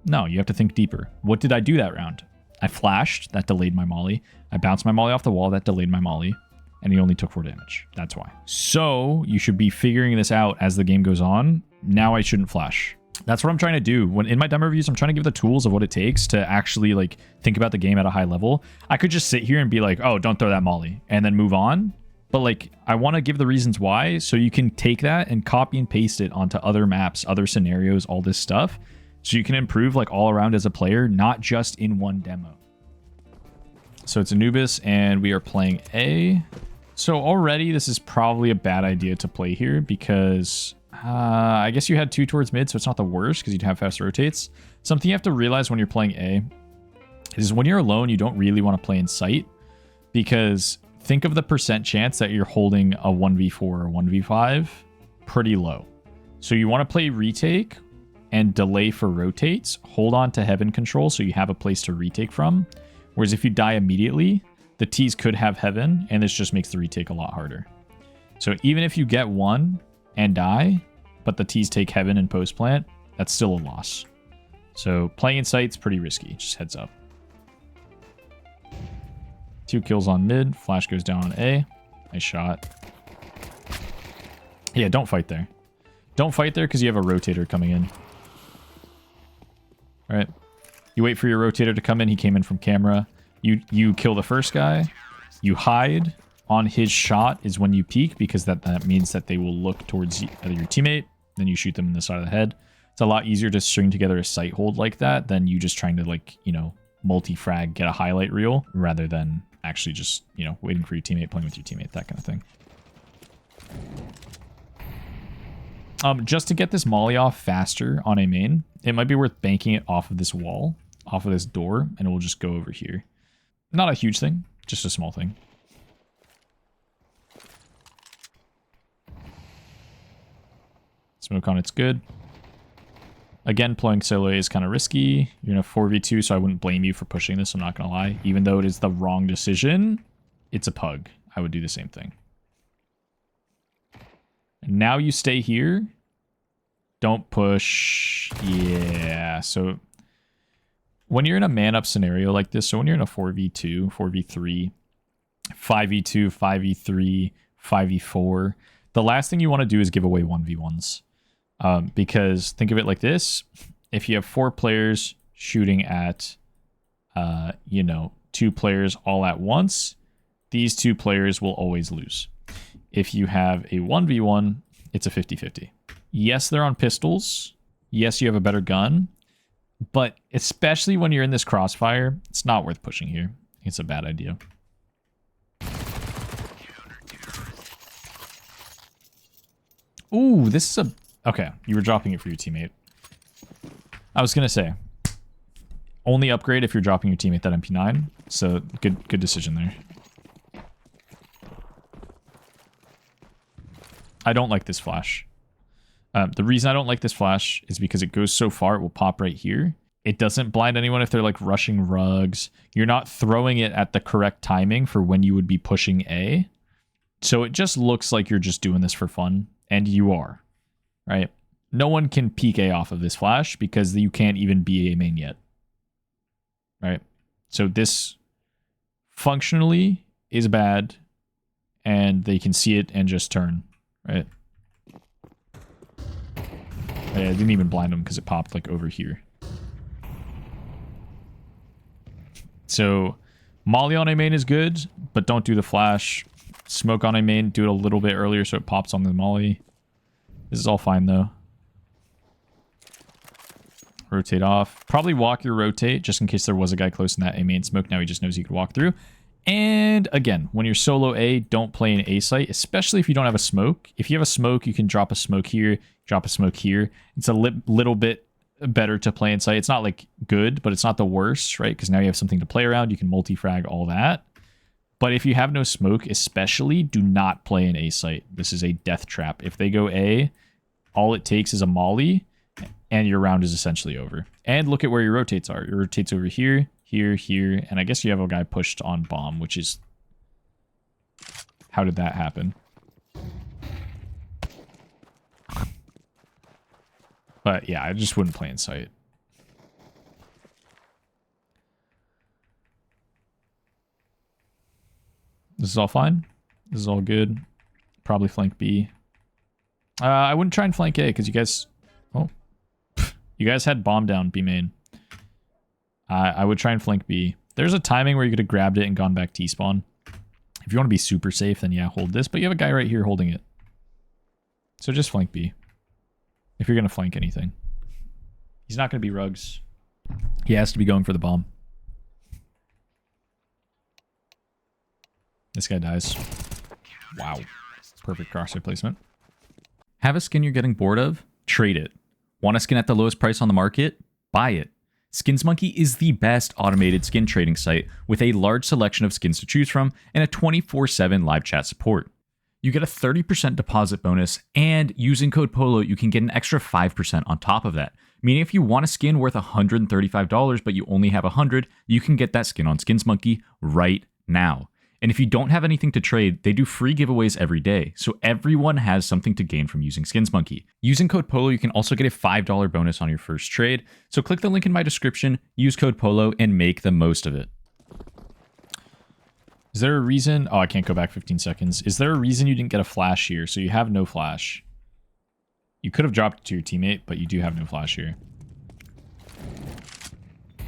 No, you have to think deeper. What did I do that round? I flashed, that delayed my molly. I bounced my molly off the wall, that delayed my molly. And he only took 4 damage. That's why. So you should be figuring this out as the game goes on. Now I shouldn't flash. That's what I'm trying to do. When in my demo reviews, I'm trying to give the tools of what it takes to actually like think about the game at a high level. I could just sit here and be like, oh, don't throw that molly and then move on. But like, I want to give the reasons why so you can take that and copy and paste it onto other maps, other scenarios, all this stuff. So you can improve like all around as a player, not just in one demo. So it's Anubis and we are playing A. So already this is probably a bad idea to play here because I guess you had 2 towards mid, so it's not the worst because you'd have fast rotates. Something you have to realize when you're playing A is when you're alone, you don't really want to play in sight because think of the percent chance that you're holding a 1v4 or 1v5 pretty low. So you want to play retake and delay for rotates, hold on to heaven control so you have a place to retake from. Whereas if you die immediately, the T's could have heaven and this just makes the retake a lot harder. So even if you get 1 and die, but the T's take heaven and post plant, that's still a loss. So playing in sight's pretty risky, just heads up. 2 kills on mid, flash goes down on A. Nice shot. Yeah, don't fight there. Don't fight there because you have a rotator coming in. All right. You wait for your rotator to come in. He came in from camera. You kill the first guy. You hide. On his shot is when you peek because that means that they will look towards your teammate. Then you shoot them in the side of the head. It's a lot easier to string together a sight hold like that than you just trying to like, you know, multi-frag, get a highlight reel rather than actually just, you know, waiting for your teammate, playing with your teammate, that kind of thing. Just to get this molly off faster on a main, it might be worth banking it off of this wall, off of this door, and it will just go over here. Not a huge thing, just a small thing. Smoke on it's good. Again, playing solo A is kind of risky. You're in a 4v2, so I wouldn't blame you for pushing this, I'm not going to lie. Even though it is the wrong decision, it's a pug. I would do the same thing. And now you stay here. Don't push. Yeah, so when you're in a man-up scenario like this, so when you're in a 4v2, 4v3, 5v2, 5v3, 5v4, the last thing you want to do is give away 1v1s. Because think of it like this. If you have 4 players shooting at, you know, 2 players all at once, these 2 players will always lose. If you have a 1v1, it's a 50-50. Yes, they're on pistols. Yes, you have a better gun. But especially when you're in this crossfire, it's not worth pushing here. It's a bad idea. Ooh, this is a... Okay, you were dropping it for your teammate. I was going to say, only upgrade if you're dropping your teammate that MP9. So, good decision there. I don't like this flash. The reason I don't like this flash is because it goes so far, it will pop right here. It doesn't blind anyone if they're like rushing rugs. You're not throwing it at the correct timing for when you would be pushing A. So it just looks like you're just doing this for fun. And you are. Right? No one can peek A off of this flash because you can't even be A main yet. Right? So this functionally is bad. And they can see it and just turn. Right? I didn't even blind them because it popped like over here. So molly on a main is good, but don't do the flash. Smoke on a main, do it a little bit earlier so it pops on the molly. This is all fine though. Rotate off. Probably walk your rotate just in case there was a guy close in that A main smoke. Now he just knows he could walk through. And again, when you're solo A, don't play an A site, especially if you don't have a smoke. If you have a smoke, you can drop a smoke here, drop a smoke here. It's a little bit better to play in sight. It's not like good, but it's not the worst, right? Because now you have something to play around. You can multi-frag, all that. But if you have no smoke, especially, do not play an A site. This is a death trap. If they go A, all it takes is a molly, and your round is essentially over. And look at where your rotates are. Your rotates over here, here, here, and I guess you have a guy pushed on bomb, which is... How did that happen? But yeah, I just wouldn't play in sight. This is all fine. This is all good. Probably flank B. I wouldn't try and flank A because you guys... Oh. You guys had bomb down B main. I would try and flank B. There's a timing where you could have grabbed it and gone back T-spawn. If you want to be super safe, then yeah, hold this. But you have a guy right here holding it. So just flank B. If you're going to flank anything. He's not going to be rugs. He has to be going for the bomb. This guy dies. Wow. Perfect crosshair placement. Have a skin you're getting bored of? Trade it. Want a skin at the lowest price on the market? Buy it. SkinsMonkey is the best automated skin trading site with a large selection of skins to choose from and a 24/7 live chat support. You get a 30% deposit bonus, and using code POLO, you can get an extra 5% on top of that. Meaning if you want a skin worth $135, but you only have 100, you can get that skin on SkinsMonkey right now. And if you don't have anything to trade, they do free giveaways every day, so everyone has something to gain from using SkinsMonkey. Using code POLO, you can also get a $5 bonus on your first trade, so click the link in my description, use code POLO, and make the most of it. Is there a reason... Oh, I can't go back 15 seconds. Is there a reason you didn't get a flash here? So you have no flash. You could have dropped it to your teammate, but you do have no flash here.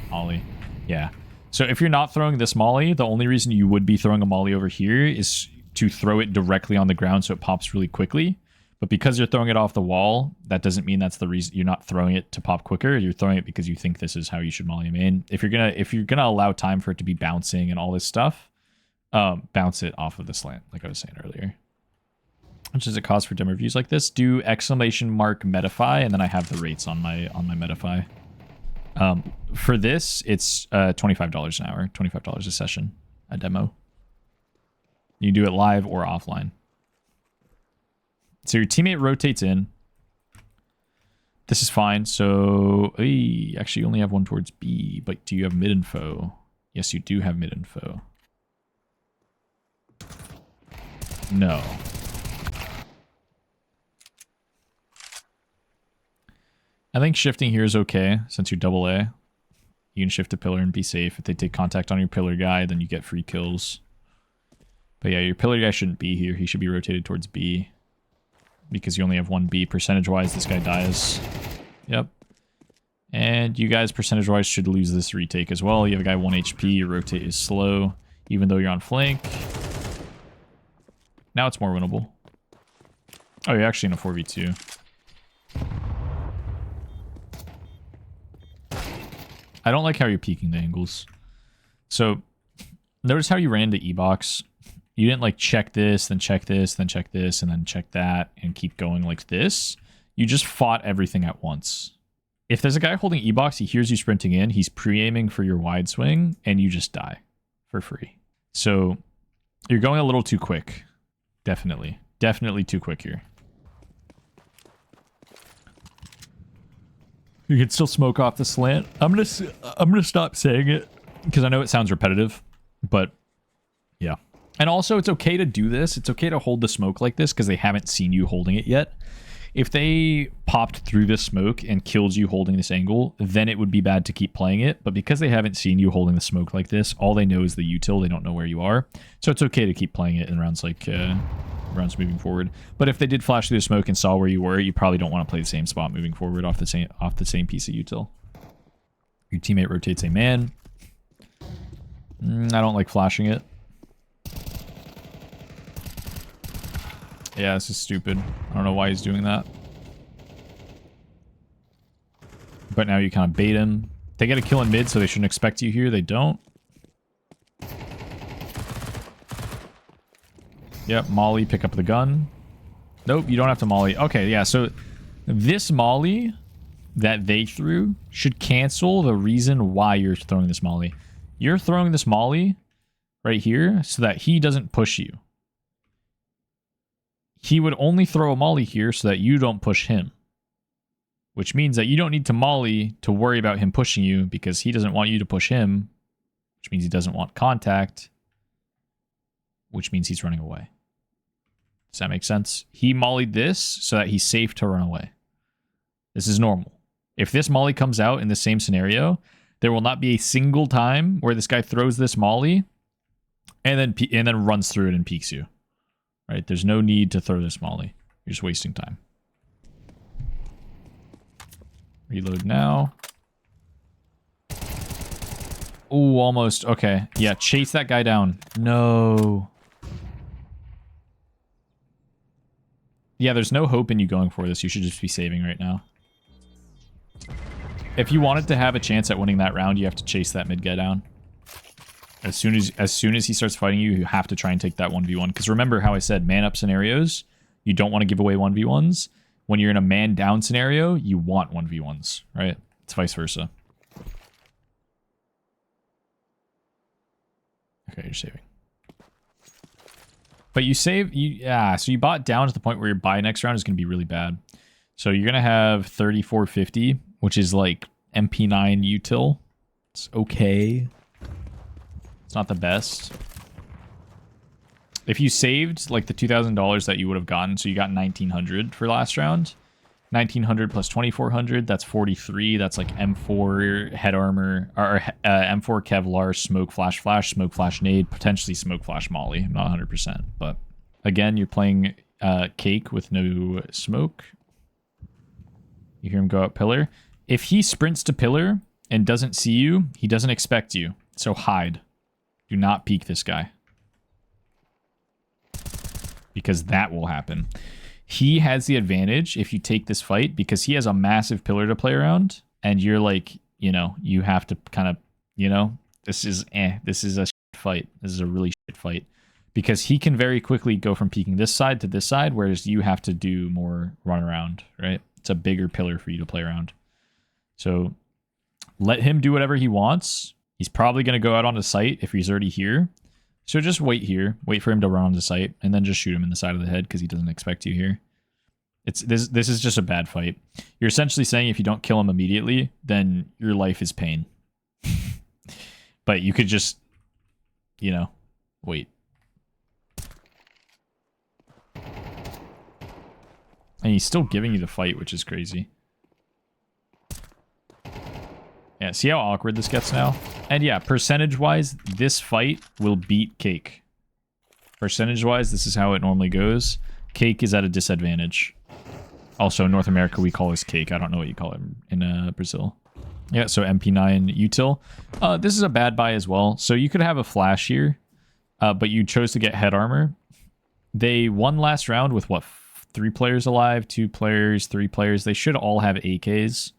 Ollie. Yeah. So if you're not throwing this molly, the only reason you would be throwing a molly over here is to throw it directly on the ground so it pops really quickly. But because you're throwing it off the wall, that doesn't mean that's the reason. You're not throwing it to pop quicker. You're throwing it because you think this is how you should molly main. If you're gonna allow time for it to be bouncing and all this stuff, bounce it off of the slant, like I was saying earlier. Which is a cause for demo reviews like this. Do exclamation mark Metafy, and then I have the rates on my Metafy. For this, it's $25 an hour, $25 a session, a demo. You do it live or offline. So your teammate rotates in. This is fine. So, actually, you only have one towards B, but do you have mid info? Yes, you do have mid info. No. I think shifting here is okay, since you're double A. You can shift to pillar and be safe. If they take contact on your pillar guy, then you get free kills. But yeah, your pillar guy shouldn't be here. He should be rotated towards B. Because you only have one B. Percentage-wise, this guy dies. Yep. And you guys, percentage-wise, should lose this retake as well. You have a guy 1 HP. Your rotate is slow, even though you're on flank. Now it's more winnable. Oh, you're actually in a 4v2. I don't like how you're peeking the angles. So, notice how you ran to E-box. You didn't like check this, then check this, then check this, and then check that, and keep going like this. You just fought everything at once. If there's a guy holding E-box, he hears you sprinting in, he's pre-aiming for your wide swing, and you just die for free. So, you're going a little too quick. Definitely. Definitely too quick here. You can still smoke off the slant. I'm gonna stop saying it because I know it sounds repetitive, but yeah. And also, it's okay to do this. It's okay to hold the smoke like this because they haven't seen you holding it yet. If they popped through this smoke and killed you holding this angle, then it would be bad to keep playing it. But because they haven't seen you holding the smoke like this, all they know is the util. They don't know where you are. So it's okay to keep playing it in rounds like rounds moving forward. But if they did flash through the smoke and saw where you were, you probably don't want to play the same spot moving forward off the same piece of util. Your teammate rotates a man. I don't like flashing it. Yeah, this is stupid. I don't know why he's doing that. But now you kind of bait him. They get a kill in mid, so they shouldn't expect you here. They don't. Yep, molly, pick up the gun. Nope, you don't have to molly. Okay, yeah, so this molly that they threw should cancel the reason why you're throwing this molly. You're throwing this molly right here so that he doesn't push you. He would only throw a molly here so that you don't push him. Which means that you don't need to molly to worry about him pushing you because he doesn't want you to push him. Which means he doesn't want contact. Which means he's running away. Does that make sense? He mollied this so that he's safe to run away. This is normal. If this molly comes out in the same scenario, there will not be a single time where this guy throws this molly And then runs through it and peeks you. Right? There's no need to throw this molly. You're just wasting time. Reload now. Ooh, almost. Okay. Yeah, chase that guy down. No. Yeah, there's no hope in you going for this. You should just be saving right now. If you wanted to have a chance at winning that round, you have to chase that mid guy down. As soon as he starts fighting you, you have to try and take that 1v1. Because remember how I said man up scenarios, you don't want to give away 1v1s. When you're in a man down scenario, you want 1v1s, right? It's vice versa. Okay, you're saving. But you save, yeah, so you bought down to the point where your buy next round is going to be really bad. So you're going to have 3450, which is like MP9 util. It's okay. It's not the best. If you saved like the $2,000 that you would have gotten, so you got 1900 for last round. 1900 plus 2400, that's 43. That's like M4 head armor, or M4 Kevlar, smoke flash nade, potentially smoke flash molly. I'm not 100%, but again, you're playing cake with no smoke. You hear him go up pillar. If he sprints to pillar and doesn't see you, he doesn't expect you. So hide. Do not peek this guy. Because that will happen. He has the advantage if you take this fight because he has a massive pillar to play around. And you're like, you know, you have to kind of, you know, this is a shit fight. This is a really shit fight. Because he can very quickly go from peeking this side to this side, whereas you have to do more run around, right? It's a bigger pillar for you to play around. So let him do whatever he wants. He's probably going to go out on the site if he's already here. So just wait here. Wait for him to run on the site, and then just shoot him in the side of the head because he doesn't expect you here. This is just a bad fight. You're essentially saying if you don't kill him immediately, then your life is pain. But you could just, you know, wait. And he's still giving you the fight, which is crazy. Yeah, see how awkward this gets now? And yeah, percentage-wise, this fight will beat Cake. Percentage-wise, this is how it normally goes. Cake is at a disadvantage. Also, in North America, we call this Cake. I don't know what you call it in Brazil. Yeah, so MP9 util. This is a bad buy as well. So you could have a flash here, but you chose to get head armor. They won last round with, what, 3 players alive, 2 players, 3 players. They should all have AKs.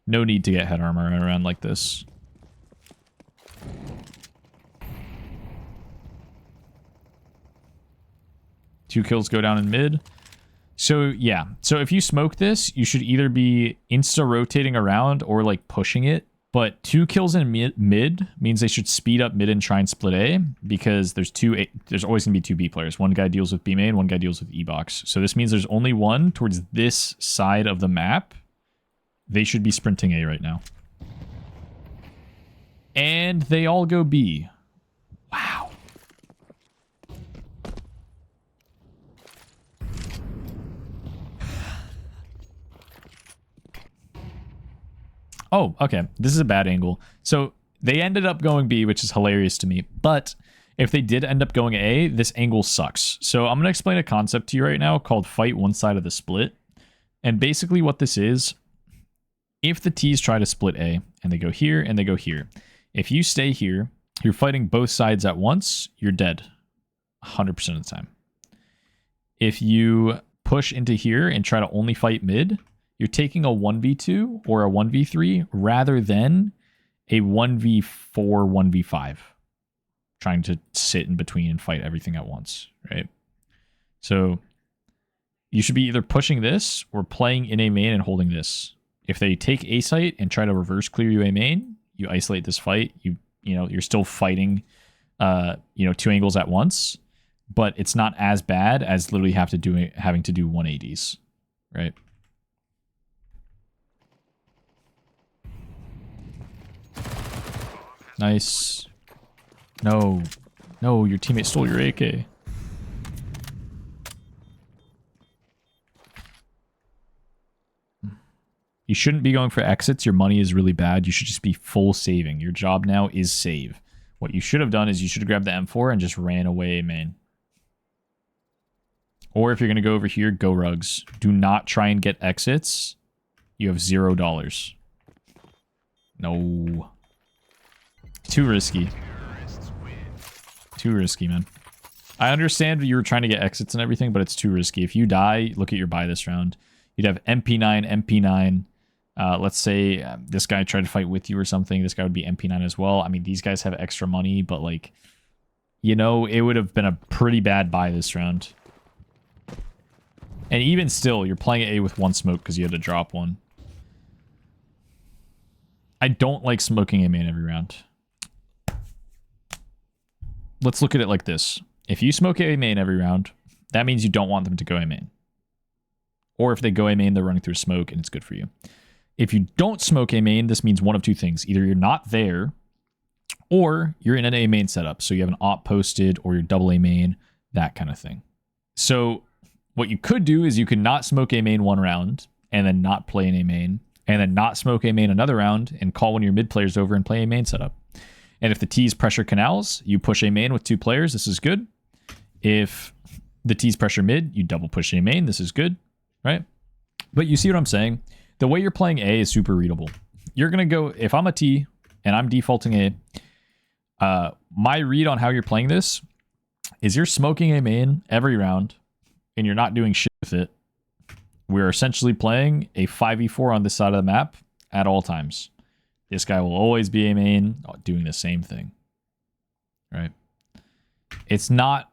No need to get head armor around like this. Two kills go down in mid. So, yeah. So, if you smoke this, you should either be insta-rotating around or, like, pushing it. But 2 kills in mid means they should speed up mid and try and split A, because there's always going to be 2 B players. One guy deals with B main, one guy deals with E box. So, this means there's only one towards this side of the map. They should be sprinting A right now. And they all go B. Wow. Oh, okay. This is a bad angle. So they ended up going B, which is hilarious to me. But if they did end up going A, this angle sucks. So I'm going to explain a concept to you right now called fight one side of the split. And basically what this is, if the T's try to split A and they go here and they go here, if you stay here, you're fighting both sides at once, you're dead 100% of the time. If you push into here and try to only fight mid, you're taking a 1v2 or a 1v3 rather than a 1v4, 1v5, trying to sit in between and fight everything at once, right? So you should be either pushing this or playing in A main and holding this. If they take A-site and try to reverse clear you A main, you isolate this fight. You're still fighting, 2 angles at once, but it's not as bad as literally having to do 180s, right? Nice. No, your teammate stole your AK. You shouldn't be going for exits. Your money is really bad. You should just be full saving. Your job now is save. What you should have done is you should have grabbed the M4 and just ran away main. Or if you're going to go over here, go rugs. Do not try and get exits. You have $0. No. Too risky. Too risky, man. I understand you were trying to get exits and everything, but it's too risky. If you die, look at your buy this round. You'd have MP9, MP9. Let's say this guy tried to fight with you or something. This guy would be MP9 as well. I mean, these guys have extra money, but like, you know, it would have been a pretty bad buy this round. And even still, you're playing A with one smoke because you had to drop one. I don't like smoking A main every round. Let's look at it like this. If you smoke A main every round, that means you don't want them to go A main. Or if they go A main, they're running through smoke and it's good for you. If you don't smoke A main, this means one of two things. Either you're not there, or you're in an A main setup. So you have an op posted, or you're double A main, that kind of thing. So what you could do is you could not smoke A main one round, and then not play an A main, and then not smoke A main another round, and call one of your mid players over and play A main setup. And if the T's pressure canals, you push A main with 2 players, this is good. If the T's pressure mid, you double push A main, this is good, right? But you see what I'm saying? The way you're playing A is super readable. You're going to go, if I'm a T and I'm defaulting A, my read on how you're playing this is you're smoking A main every round and you're not doing shit with it. We're essentially playing a 5v4 on this side of the map at all times. This guy will always be A main doing the same thing, right? It's not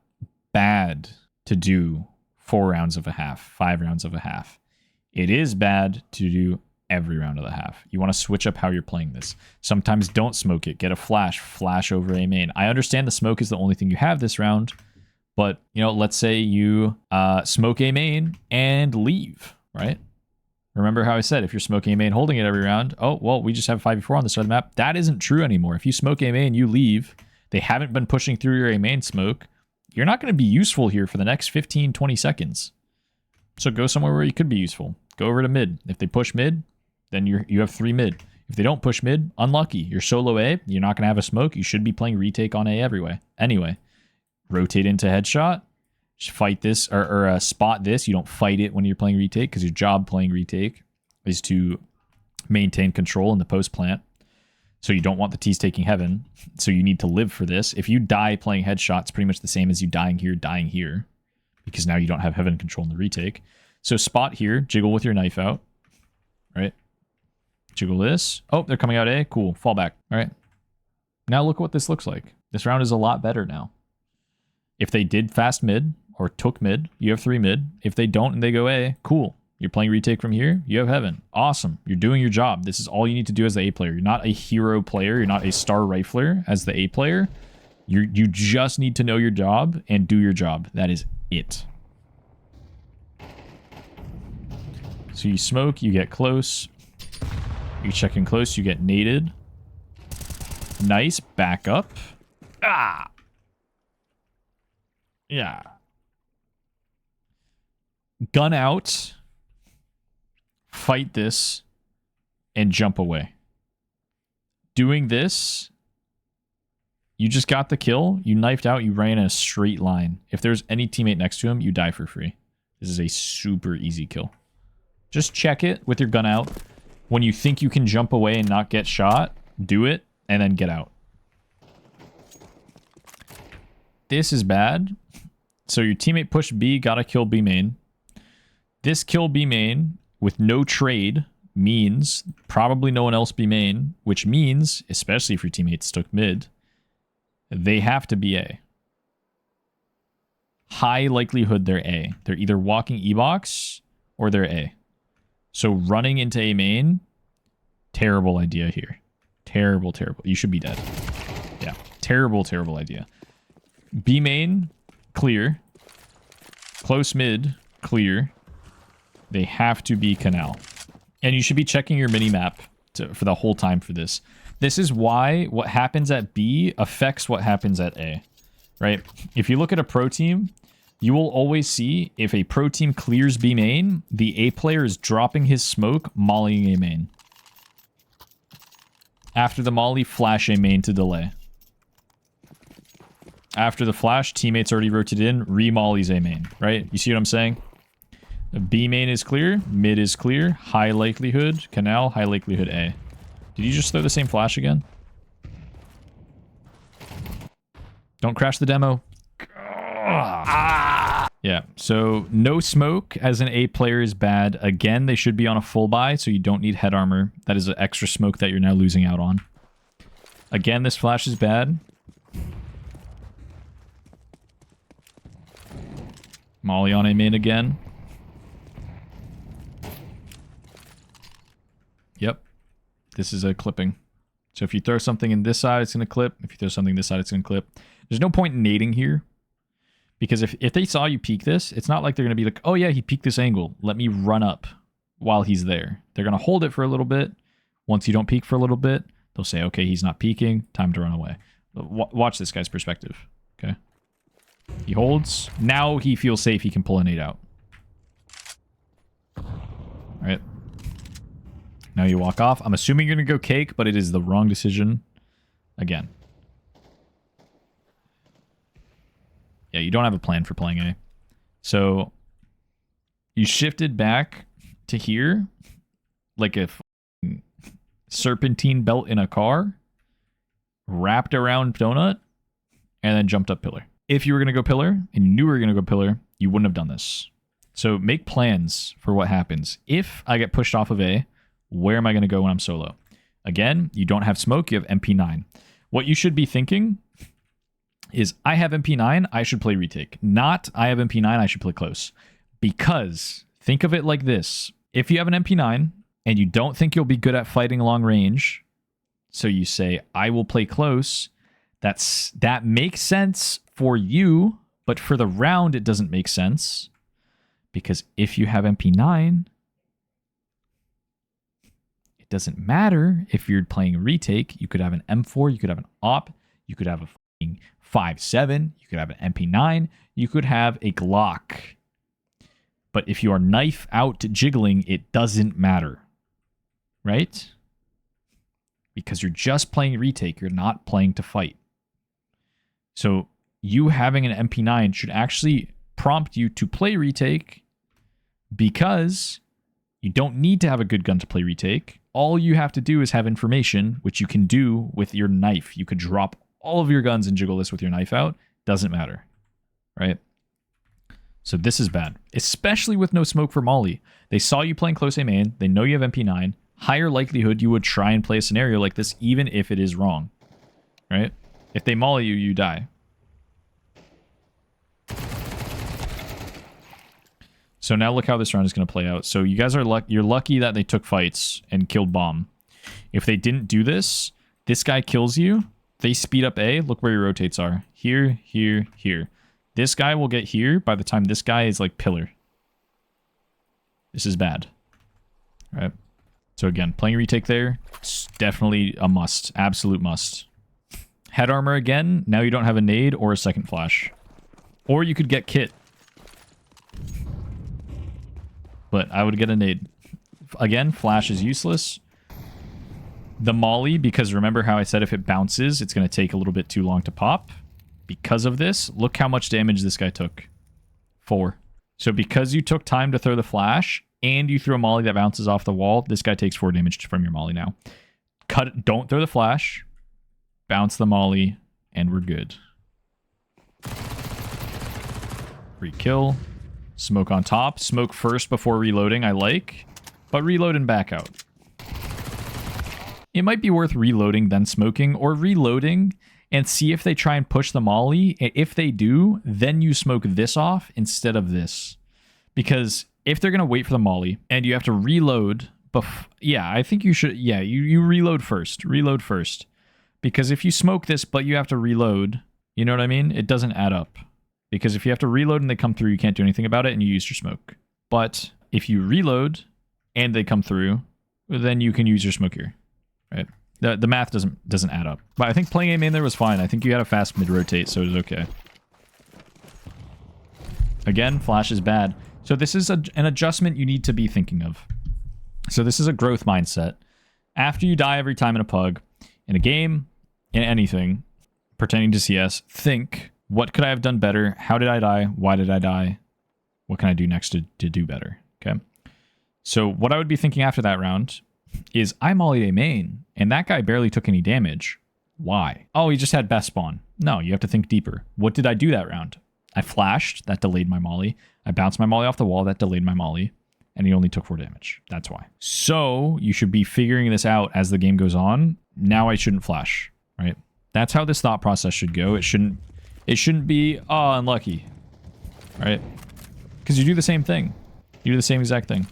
bad to do 4 rounds of a half, 5 rounds of a half. It is bad to do every round of the half. You want to switch up how you're playing this. Sometimes don't smoke it. Get a flash over A main. I understand the smoke is the only thing you have this round, but, you know, let's say you smoke A main and leave, right? Remember how I said if you're smoking A main, holding it every round, oh, well, we just have 5v4 on this side of the map. That isn't true anymore. If you smoke A main, you leave. They haven't been pushing through your A main smoke. You're not going to be useful here for the next 15, 20 seconds. So go somewhere where you could be useful. Go over to mid. If they push mid, then you have 3 mid. If they don't push mid, unlucky. You're solo A. You're not going to have a smoke. You should be playing retake on A everyway. Anyway, rotate into headshot. Fight this or spot this. You don't fight it when you're playing retake because your job playing retake is to maintain control in the post plant. So you don't want the T's taking heaven. So you need to live for this. If you die playing headshot, it's pretty much the same as you dying here. Because now you don't have heaven control in the retake. So spot here, jiggle with your knife out. Right? Jiggle this. Oh, they're coming out A. Cool. Fall back. All right. Now look what this looks like. This round is a lot better now. If they did fast mid or took mid, you have 3 mid. If they don't and they go A, cool. You're playing retake from here, you have heaven. Awesome. You're doing your job. This is all you need to do as the A player. You're not a hero player. You're not a star rifler as the A player. You just need to know your job and do your job. That is it. So you smoke, you get close. You check in close, you get naded. Nice. Back up. Ah! Yeah. Gun out. Fight this. And jump away. Doing this, you just got the kill. You knifed out. You ran in a straight line. If there's any teammate next to him, you die for free. This is a super easy kill. Just check it with your gun out. When you think you can jump away and not get shot, do it, and then get out. This is bad. So your teammate pushed B, got a kill B main. This kill B main with no trade means probably no one else B main, which means, especially if your teammates took mid, they have to be A. High likelihood they're A. They're either walking E-box or they're A. So running into A main, terrible idea here. Terrible, terrible. You should be dead. Yeah, terrible, terrible idea. B main, clear. Close mid, clear. They have to be canal. And you should be checking your mini-map for the whole time for this. This is why what happens at B affects what happens at A, right? If you look at a pro team, you will always see if a pro team clears B main, the A player is dropping his smoke, mollying A main. After the molly, flash A main to delay. After the flash, teammates already rotated in. Re-mollies A main, right? You see what I'm saying? B main is clear. Mid is clear. High likelihood. Canal, high likelihood A. Did you just throw the same flash again? Don't crash the demo. Yeah, so no smoke as an A player is bad. Again, they should be on a full buy, so you don't need head armor. That is an extra smoke that you're now losing out on. Again, this flash is bad. Molly on A main again. Yep. This is a clipping. So if you throw something in this side, it's going to clip. If you throw something this side, it's going to clip. There's no point in nading here. Because if they saw you peek this, it's not like they're going to be like, oh yeah, he peeked this angle. Let me run up while he's there. They're going to hold it for a little bit. Once you don't peek for a little bit, they'll say, okay, he's not peeking. Time to run away. Watch this guy's perspective. Okay. He holds. Now he feels safe. He can pull a nade out. All right. Now you walk off. I'm assuming you're going to go cake, but it is the wrong decision. Again. Yeah, you don't have a plan for playing A. So you shifted back to here like a serpentine belt in a car, wrapped around donut, and then jumped up pillar. If you were going to go pillar and you knew you were going to go pillar, you wouldn't have done this. So make plans for what happens. If I get pushed off of A, where am I going to go when I'm solo? Again, you don't have smoke, you have MP9. What you should be thinking is I have MP9, I should play retake. Not I have MP9, I should play close. Because think of it like this. If you have an MP9 and you don't think you'll be good at fighting long range, so you say, I will play close, that makes sense for you, but for the round, it doesn't make sense. Because if you have MP9, it doesn't matter if you're playing retake. You could have an M4, you could have an AWP, you could have a 5.7, you could have an MP9, you could have a Glock. But if you are knife out jiggling, it doesn't matter. Right? Because you're just playing retake, you're not playing to fight. So you having an MP9 should actually prompt you to play retake because you don't need to have a good gun to play retake. All you have to do is have information, which you can do with your knife. You could drop all of your guns and jiggle this with your knife out. Doesn't matter. Right? So this is bad. Especially with no smoke for Molly. They saw you playing close A main. They know you have MP9. Higher likelihood you would try and play a scenario like this even if it is wrong. Right? If they Molly you, you die. So now look how this round is going to play out. So you guys are you're lucky that they took fights and killed bomb. If they didn't do this, this guy kills you. They speed up A. Look where your rotates are. Here, here, here. This guy will get here by the time this guy is like pillar. This is bad. All right. So again, playing retake there, it's definitely a must. Absolute must. Head armor again. Now you don't have a nade or a second flash. Or you could get kit. But I would get a nade. Again, flash is useless. The molly, because remember how I said if it bounces, it's going to take a little bit too long to pop. Because of this, look how much damage this guy took. 4. So because you took time to throw the flash, and you threw a molly that bounces off the wall, this guy takes 4 damage from your molly now. Don't throw the flash. Bounce the molly, and we're good. Free kill. Smoke on top. Smoke first before reloading, I like. But reload and back out. It might be worth reloading then smoking, or reloading and see if they try and push the molly. If they do, then you smoke this off instead of this. Because if they're going to wait for the molly and you have to reload, yeah, I think you should, yeah, you reload first. Reload first. Because if you smoke this but you have to reload, you know what I mean? It doesn't add up. Because if you have to reload and they come through, you can't do anything about it and you use your smoke. But if you reload and they come through, then you can use your smoke here. Right? The math doesn't add up. But I think playing A main there was fine. I think you had a fast mid rotate, so it was okay. Again, flash is bad. So this is an adjustment you need to be thinking of. So this is a growth mindset. After you die every time in a pug, in a game, in anything pertaining to CS, think, What could I have done better? How did I die? Why did I die? What can I do next to do better? Okay. So what I would be thinking after that round is I mollied a main, and that guy barely took any damage. Why? Oh, he just had best spawn. No, you have to think deeper. What did I do that round? I flashed. That delayed my molly. I bounced my molly off the wall. That delayed my molly. And he only took 4 damage. That's why. So you should be figuring this out as the game goes on. Now I shouldn't flash, right? That's how this thought process should go. It shouldn't be, oh, unlucky, right? Because you do the same thing. You do the same exact thing.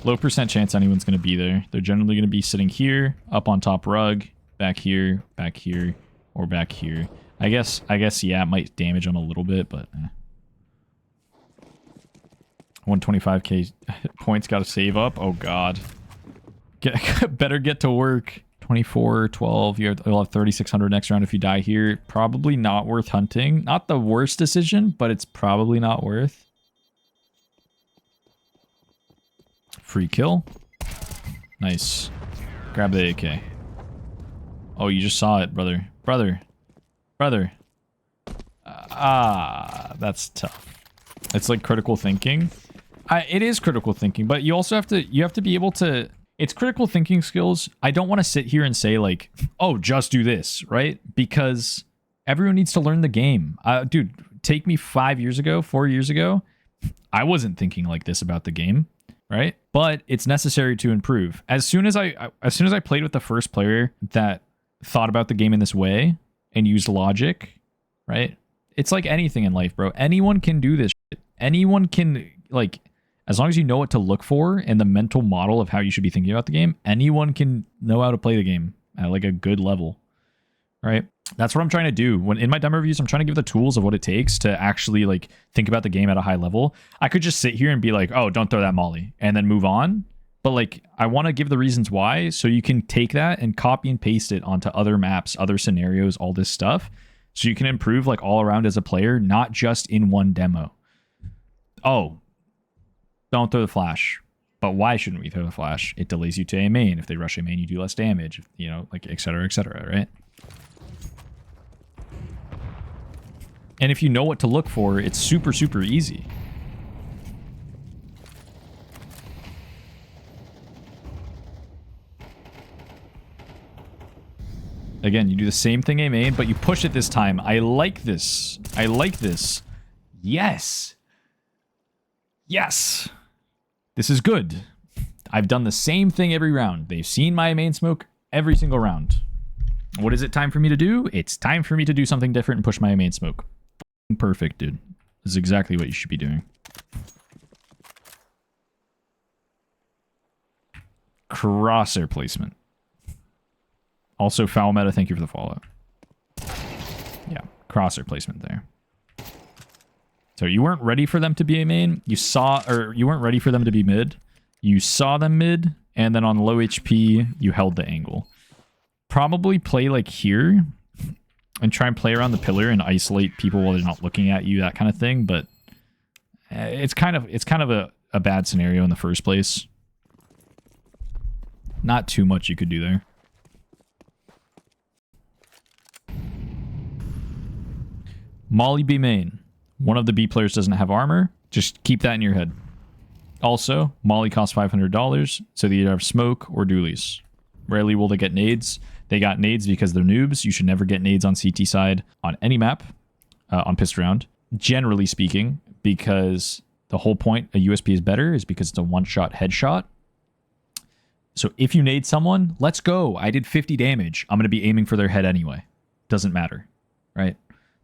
Low percent chance anyone's going to be there. They're generally going to be sitting here, up on top rug, back here, or back here. I guess, yeah, it might damage them a little bit, but 125k points got to save up. Oh, God. Better get to work. 24, 12. You'll have 3,600 next round if you die here. Probably not worth hunting. Not the worst decision, but it's probably not worth. Free kill. Nice. Grab the AK. Oh, you just saw it, brother. Brother. That's tough. It's like critical thinking. It is critical thinking, but you also have to be able to... It's critical thinking skills. I don't want to sit here and say like, oh, just do this, right? Because everyone needs to learn the game. Dude, take me 4 years ago. I wasn't thinking like this about the game, right? But it's necessary to improve. As soon as I played with the first player that thought about the game in this way and used logic, right? It's like anything in life, bro. Anyone can do this shit. Anyone can, like, as long as you know what to look for and the mental model of how you should be thinking about the game, anyone can know how to play the game at like a good level, right? That's what I'm trying to do. When in my demo reviews, I'm trying to give the tools of what it takes to actually like think about the game at a high level. I could just sit here and be like, oh, don't throw that molly and then move on. But like, I want to give the reasons why so you can take that and copy and paste it onto other maps, other scenarios, all this stuff. So you can improve like all around as a player, not just in one demo. Oh, don't throw the flash. But why shouldn't we throw the flash? It delays you to a main. If they rush a main, you do less damage, you know, like et cetera, right? And if you know what to look for, it's super, super easy. Again, you do the same thing A main, but you push it this time. I like this. I like this. Yes. Yes. This is good. I've done the same thing every round. They've seen my main smoke every single round. What is it time for me to do? It's time for me to do something different and push my main smoke. Perfect, dude. This is exactly what you should be doing. Crosshair placement. Also, foul meta, thank you for the follow. Yeah, crosshair placement there. So you weren't ready for them to be a main. You weren't ready for them to be mid. You saw them mid, and then on low HP, you held the angle. Probably play like here, and try and play around the pillar and isolate people while they're not looking at you, that kind of thing. But it's kind of a bad scenario in the first place. Not too much you could do there. Molly B main. One of the B players doesn't have armor. Just keep that in your head. Also, Molly costs $500, so they either have smoke or dualies. Rarely will they get nades. They got nades because they're noobs. You should never get nades on CT side on any map on pistol round. Generally speaking, because the whole point a USP is better is because it's a one-shot headshot. So if you nade someone, let's go. I did 50 damage. I'm going to be aiming for their head anyway. Doesn't matter, right?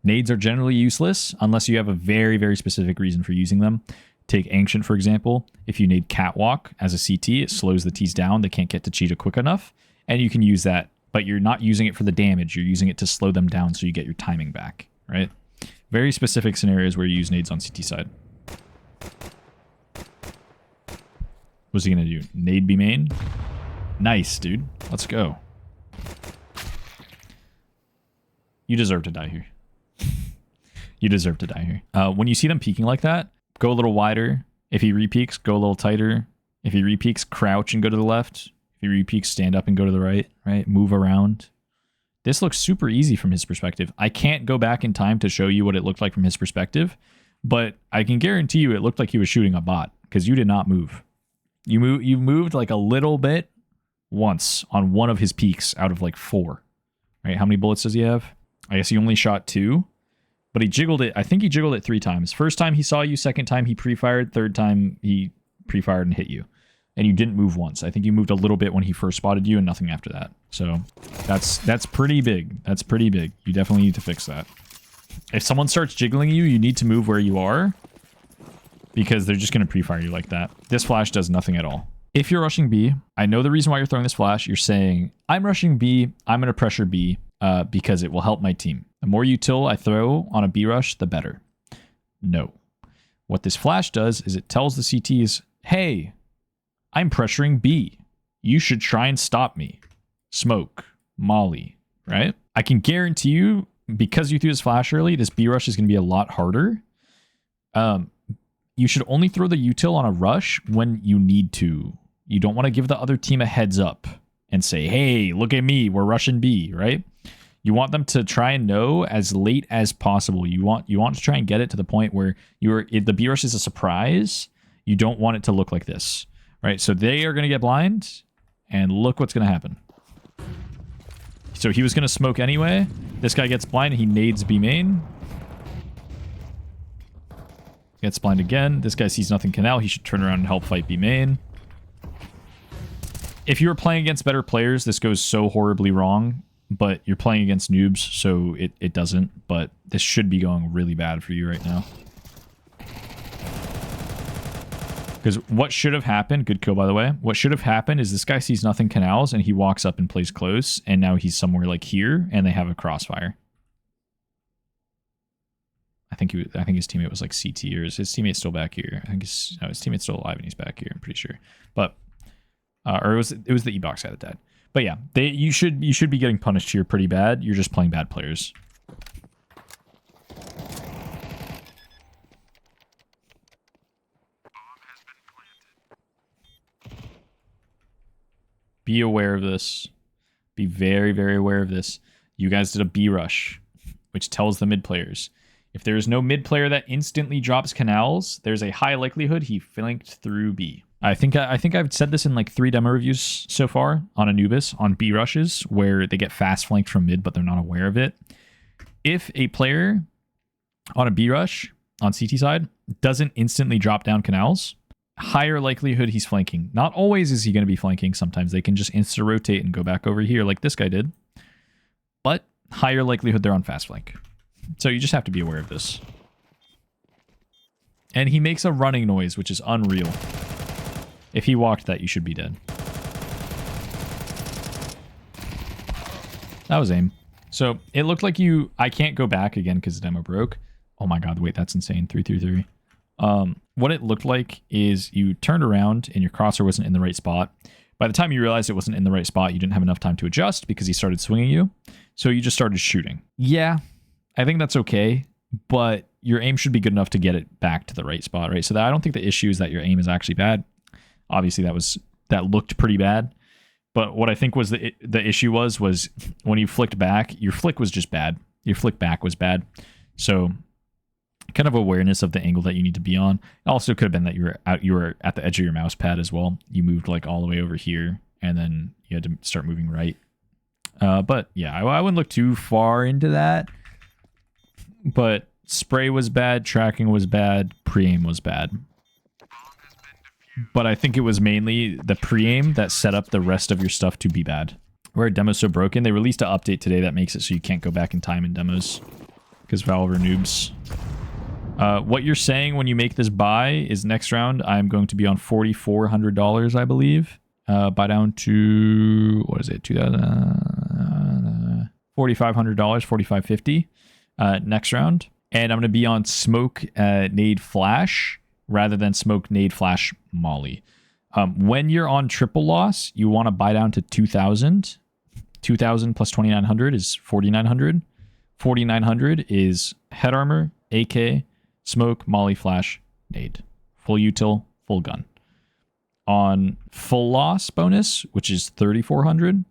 Nades are generally useless unless you have a very, very specific reason for using them. Take Ancient, for example. If you need Catwalk as a CT, it slows the Ts down. They can't get to Cheetah quick enough. And you can use that, but you're not using it for the damage. You're using it to slow them down so you get your timing back, right? Very specific scenarios where you use nades on CT side. What's he going to do? Nade B main? Nice, dude. Let's go. You deserve to die here. You deserve to die here. When you see them peeking like that, go a little wider. If he repeaks, go a little tighter. If he repeaks, crouch and go to the left. If he repeaks, stand up and go to the right, right? Move around. This looks super easy from his perspective. I can't go back in time to show you what it looked like from his perspective, but I can guarantee you it looked like he was shooting a bot because you did not move. You moved like a little bit once on one of his peaks out of like 4. Right? How many bullets does he have? I guess he only shot 2, but he jiggled it. I think he jiggled it 3 times. First time he saw you, second time he pre-fired, third time he pre-fired and hit you. And you didn't move once. I think you moved a little bit when he first spotted you and nothing after that. So that's pretty big. That's pretty big. You definitely need to fix that. If someone starts jiggling you, you need to move where you are because they're just going to pre-fire you like that. This flash does nothing at all. If you're rushing B, I know the reason why you're throwing this flash. You're saying, I'm rushing B. I'm going to pressure B because it will help my team. The more util I throw on a B rush, the better. No. What this flash does is it tells the CTs, hey, I'm pressuring B. You should try and stop me. Smoke, molly, right? I can guarantee you, because you threw this flash early, this B rush is going to be a lot harder. You should only throw the util on a rush when you need to. You don't want to give the other team a heads up and say, hey, look at me, we're rushing B, right? You want them to try and know as late as possible. You want to try and get it to the point where the B rush is a surprise. You don't want it to look like this. Right, so they are going to get blind, and look what's going to happen. So he was going to smoke anyway. This guy gets blind, and he nades B main. Gets blind again. This guy sees nothing canal. He should turn around and help fight B main. If you were playing against better players, this goes so horribly wrong, but you're playing against noobs, so it doesn't. But this should be going really bad for you right now. Because what should have happened, good kill by the way, what should have happened is this guy sees nothing canals and he walks up and plays close, and now he's somewhere like here and they have a crossfire. I think his teammate was like CT, or is his teammate still back here? I think his teammate's still alive and he's back here, I'm pretty sure. But or it was the E-box guy that died. But yeah, you should be getting punished here pretty bad. You're just playing bad players. Be aware of this. Be very, very aware of this. You guys did a B rush, which tells the mid players. If there is no mid player that instantly drops canals, there's a high likelihood he flanked through B. I think I've said this in like 3 demo reviews so far on Anubis, on B rushes, where they get fast flanked from mid, but they're not aware of it. If a player on a B rush on CT side doesn't instantly drop down canals, higher likelihood he's flanking. Not always is he going to be flanking. Sometimes they can just insta-rotate and go back over here like this guy did. But higher likelihood they're on fast flank. So you just have to be aware of this. And he makes a running noise, which is unreal. If he walked that, you should be dead. That was aim. So it looked like I can't go back again because the demo broke. Oh my god, wait, that's insane. 333. What it looked like is you turned around and your crosser wasn't in the right spot. By the time you realized it wasn't in the right spot, you didn't have enough time to adjust because he started swinging you. So you just started shooting. Yeah, I think that's okay, but your aim should be good enough to get it back to the right spot, right? So I don't think the issue is that your aim is actually bad. Obviously, that looked pretty bad. But what I think was the issue was when you flicked back, your flick was just bad. Your flick back was bad. So kind of awareness of the angle that you need to be on. It also could have been that you were at the edge of your mouse pad as well. You moved like all the way over here, and then you had to start moving right. But yeah, I wouldn't look too far into that. But spray was bad, tracking was bad, pre-aim was bad. But I think it was mainly the pre-aim that set up the rest of your stuff to be bad. Where demo's so broken, they released an update today that makes it so you can't go back in time in demos. Because Valve are noobs. What you're saying when you make this buy is next round I'm going to be on $4,400, I believe. Buy down to, what is it, $4,500, $4,550 next round. And I'm going to be on smoke nade flash rather than smoke nade flash molly. When you're on triple loss, you want to buy down to 2,000. 2,000 plus 2,900 is 4,900. 4,900 is head armor, AK, smoke, molly, flash, nade. Full util, full gun. on full loss bonus, which is 3,400,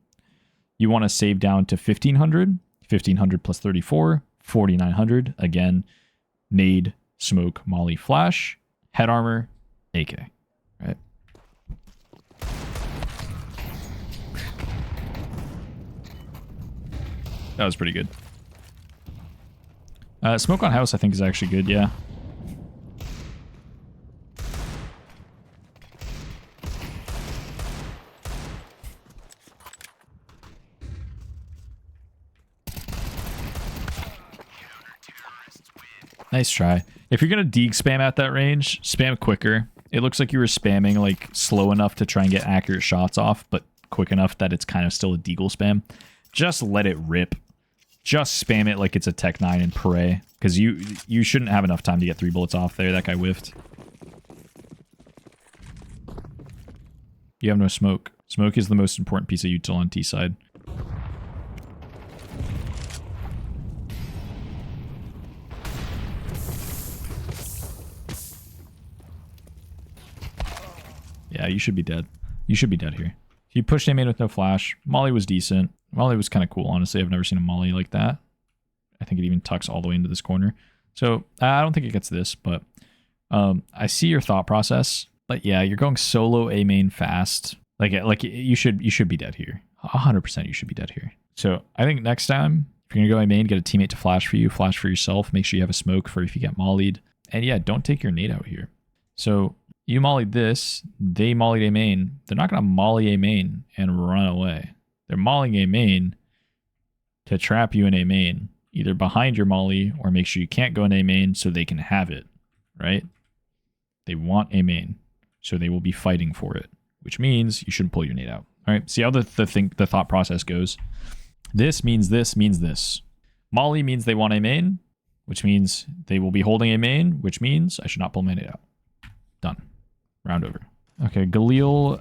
you want to save down to 1,500. 1,500 plus 34, 4,900. Again, nade, smoke, molly, flash, head armor, AK. Right? That was pretty good. Smoke on house, I think, is actually good, yeah. Nice try. If you're going to deeg spam at that range, spam quicker. It looks like you were spamming like slow enough to try and get accurate shots off, but quick enough that it's kind of still a deagle spam. Just let it rip. Just spam it like it's a Tech 9 and pray. Because you shouldn't have enough time to get 3 bullets off there. That guy whiffed. You have no smoke. Smoke is the most important piece of util on T side. Yeah, you should be dead. You should be dead here. You pushed A main with no flash. Molly was decent. Molly was kind of cool, honestly. I've never seen a Molly like that. I think it even tucks all the way into this corner. So I don't think it gets this, but I see your thought process. But yeah, you're going solo A main fast. Like you should be dead here. 100% you should be dead here. So I think next time, if you're going to go A main, get a teammate to flash for you, flash for yourself. Make sure you have a smoke for if you get mollied. And yeah, don't take your nade out here. So you mollied this, they mollied A main. They're not going to molly A main and run away. They're mollying A main to trap you in A main, either behind your molly or make sure you can't go in A main so they can have it, right? They want A main, so they will be fighting for it, which means you shouldn't pull your nade out. All right, see how the thought process goes. This means this means this. Molly means they want A main, which means they will be holding A main, which means I should not pull my nade out. Done. Round over. Okay, Galil,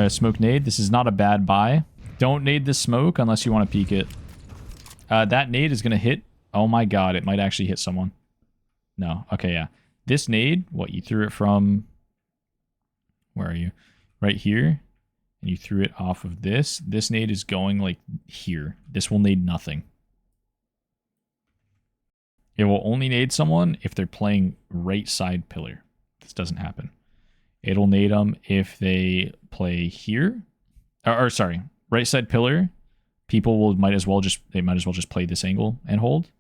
smoke nade. This is not a bad buy. Don't nade the smoke unless you want to peek it. That nade is going to hit. Oh my god, it might actually hit someone. No. Okay, yeah. This nade, what, you threw it from... Where are you? Right here. And you threw it off of this. This nade is going, like, here. This will nade nothing. It will only nade someone if they're playing right side pillar. This doesn't happen. It'll nade them if they play here. Or sorry, right side pillar. People might as well just play this angle and hold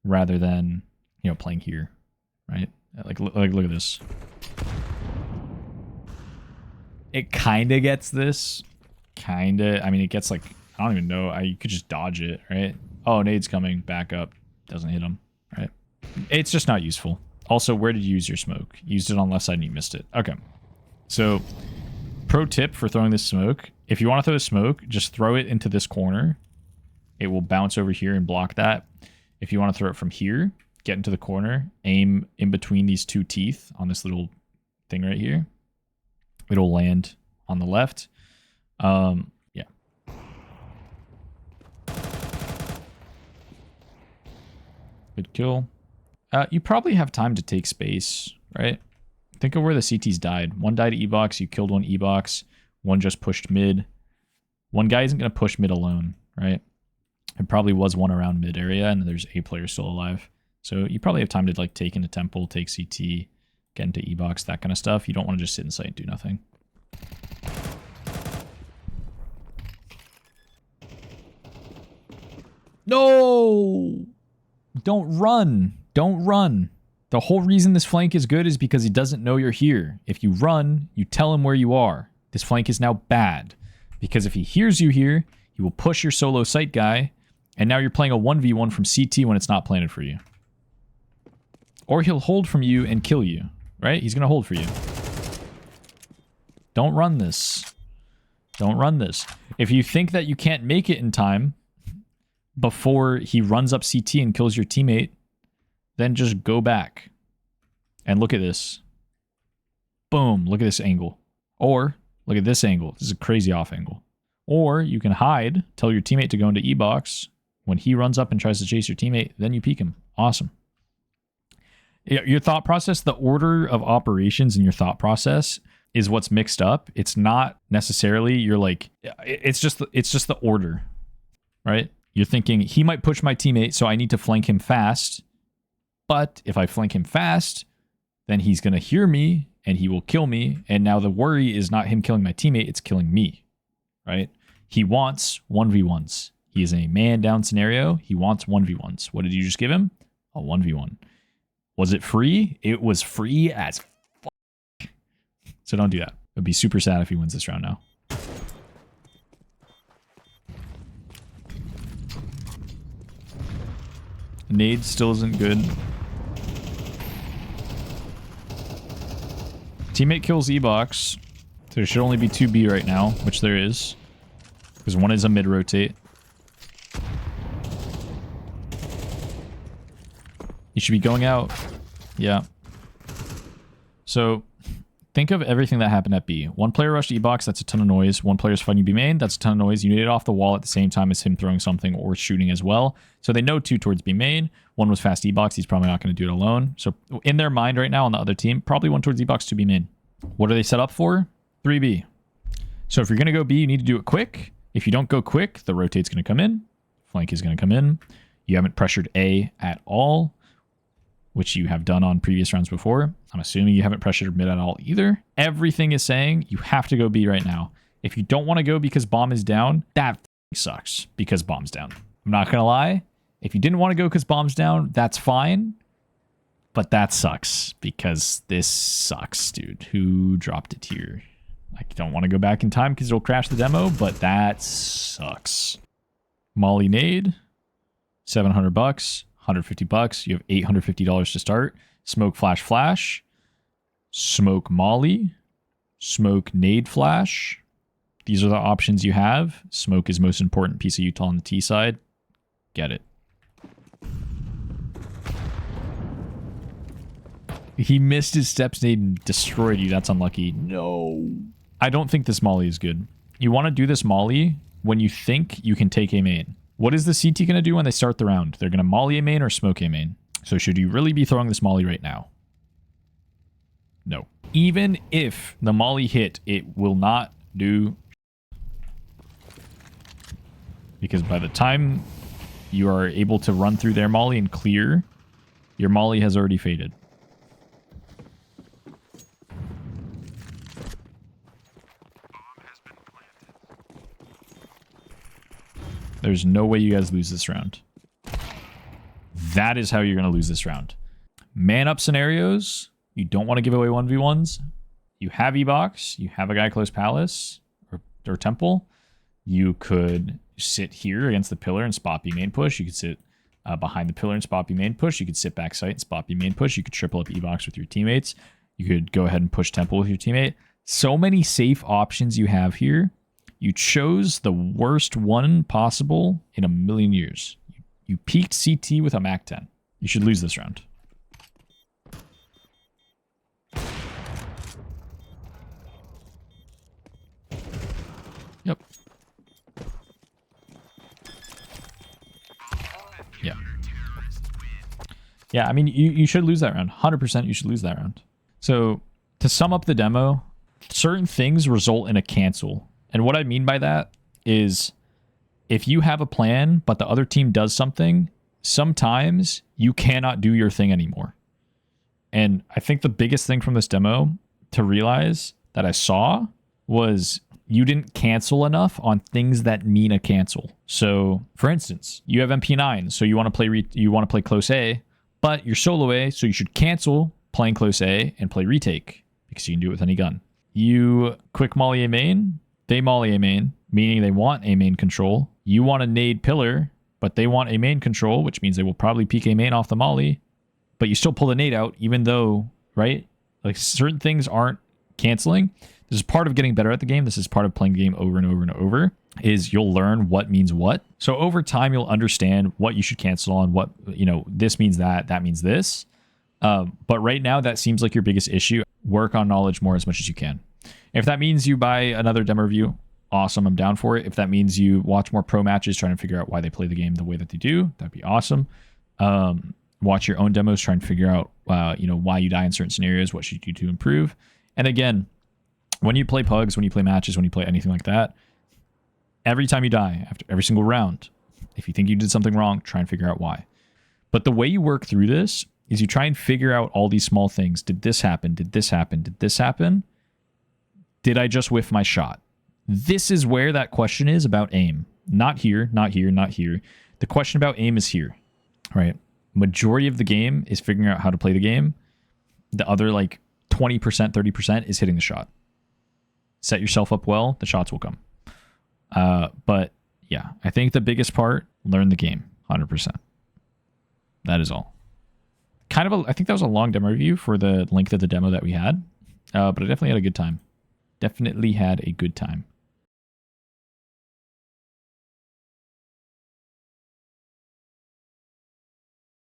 rather than, you know, playing here, right? Like look at this. It kind of gets this. Kind of. I mean, it gets like, I don't even know. You could just dodge it, right? Oh, nade's coming. Back up. Doesn't hit him, right? It's just not useful. Also, where did you use your smoke? You used it on the left side and you missed it. Okay. So, pro tip for throwing this smoke. If you want to throw a smoke, just throw it into this corner. It will bounce over here and block that. If you want to throw it from here, get into the corner, aim in between these two teeth on this little thing right here. It'll land on the left. Yeah. Good kill. You probably have time to take space, right? Think of where the CTs died. One died E-box, you killed one E-box. One just pushed mid. One guy isn't going to push mid alone, right? There probably was one around mid area, and there's a player still alive. So you probably have time to like take into temple, take CT, get into E-box, that kind of stuff. You don't want to just sit in sight and do nothing. No! Don't run. Don't run. The whole reason this flank is good is because he doesn't know you're here. If you run, you tell him where you are. This flank is now bad. Because if he hears you here, he will push your solo sight guy, and now you're playing a 1v1 from CT when it's not planted for you. Or he'll hold from you and kill you, right? He's going to hold for you. Don't run this. Don't run this. If you think that you can't make it in time before he runs up CT and kills your teammate, then just go back and look at this. Boom, look at this angle. Or look at this angle. This is a crazy off angle. Or you can hide, tell your teammate to go into E-box. When he runs up and tries to chase your teammate, then you peek him. Awesome. Your thought process, the order of operations in your thought process is what's mixed up. It's not necessarily you're like, it's just the order, right? You're thinking he might push my teammate, so I need to flank him fast. But if I flank him fast, then he's going to hear me and he will kill me. And now the worry is not him killing my teammate, it's killing me, right? He wants 1v1s. He is in a man down scenario. He wants 1v1s. What did you just give him? A 1v1. Was it free? It was free as fuck. So don't do that. It would be super sad if he wins this round now. Nade still isn't good. Teammate kills E-Box. There should only be 2B right now, which there is. Because one is a mid-rotate. You should be going out. Yeah. So, think of everything that happened at B. One player rushed E-Box, that's a ton of noise. One player's fighting B main, that's a ton of noise. You need it off the wall at the same time as him throwing something or shooting as well. So they know 2 towards B main. One was fast E-Box, he's probably not going to do it alone. So in their mind right now on the other team, probably 1 towards E-Box, 2 B main. What are they set up for? 3B. So if you're going to go B, you need to do it quick. If you don't go quick, the rotate's going to come in. Flank is going to come in. You haven't pressured A at all, which you have done on previous rounds before. I'm assuming you haven't pressured mid at all either. Everything is saying you have to go B right now. If you don't want to go because bomb is down, that sucks because bomb's down. I'm not going to lie. If you didn't want to go because bomb's down, that's fine. But that sucks because this sucks, dude. Who dropped it here? I don't want to go back in time because it'll crash the demo, but that sucks. Molly nade, $700, $150. You have $850 to start. Smoke flash flash. Smoke molly. Smoke nade flash. These are the options you have. Smoke is most important piece of util on the T side. Get it. He missed his steps nade and destroyed you. That's unlucky. No. I don't think this molly is good. You want to do this molly when you think you can take A main. What is the CT going to do when they start the round? They're going to molly A main or smoke A main. So should you really be throwing this molly right now? No. Even if the molly hit, it will not do. Because by the time you are able to run through their molly and clear, your molly has already faded. There's no way you guys lose this round. That is how you're going to lose this round. Man up scenarios. You don't want to give away 1v1s. You have E-Box. You have a guy close Palace or Temple. You could sit here against the pillar and spot B main push. You could sit behind the pillar and spot B main push. You could sit back site and spot B main push. You could triple up E-Box with your teammates. You could go ahead and push Temple with your teammate. So many safe options you have here. You chose the worst one possible in a million years. You peaked CT with a Mac 10. You should lose this round. Yep. Yeah. Yeah, I mean, you should lose that round. 100% you should lose that round. So, to sum up the demo, certain things result in a cancel. And what I mean by that is if you have a plan, but the other team does something, sometimes you cannot do your thing anymore. And I think the biggest thing from this demo to realize that I saw was you didn't cancel enough on things that mean a cancel. So, for instance, you have MP9, so you want to play close A, but you're solo A, so you should cancel playing close A and play retake because you can do it with any gun. You quick molly A main. They molly A main, meaning they want A main control. You want a nade pillar, but they want A main control, which means they will probably peek A main off the molly. But you still pull the nade out, even though, right? Like certain things aren't canceling. This is part of getting better at the game. This is part of playing the game over and over and over, is you'll learn what means what. So over time, you'll understand what you should cancel on, what, you know, this means that means this. But right now, that seems like your biggest issue. Work on knowledge more as much as you can. If that means you buy another demo review, awesome, I'm down for it. If that means you watch more pro matches, trying to figure out why they play the game the way that they do, that'd be awesome. Watch your own demos, try and figure out, you know, why you die in certain scenarios, what should you do to improve. And again, When you play pugs, when you play matches, when you play anything like that, every time you die, after every single round, if you think you did something wrong, try and figure out why. But the way you work through this is you try and figure out all these small things. Did this happen? Did this happen? Did this happen? Did I just whiff my shot? This is where that question is about aim. Not here, not here, not here. The question about aim is here, right? Majority of the game is figuring out how to play the game. The other like 20%, 30% is hitting the shot. Set yourself up well, the shots will come. But yeah, I think the biggest part, learn the game, 100%. That is all. I think that was a long demo review for the length of the demo that we had. But I definitely had a good time. Definitely had a good time.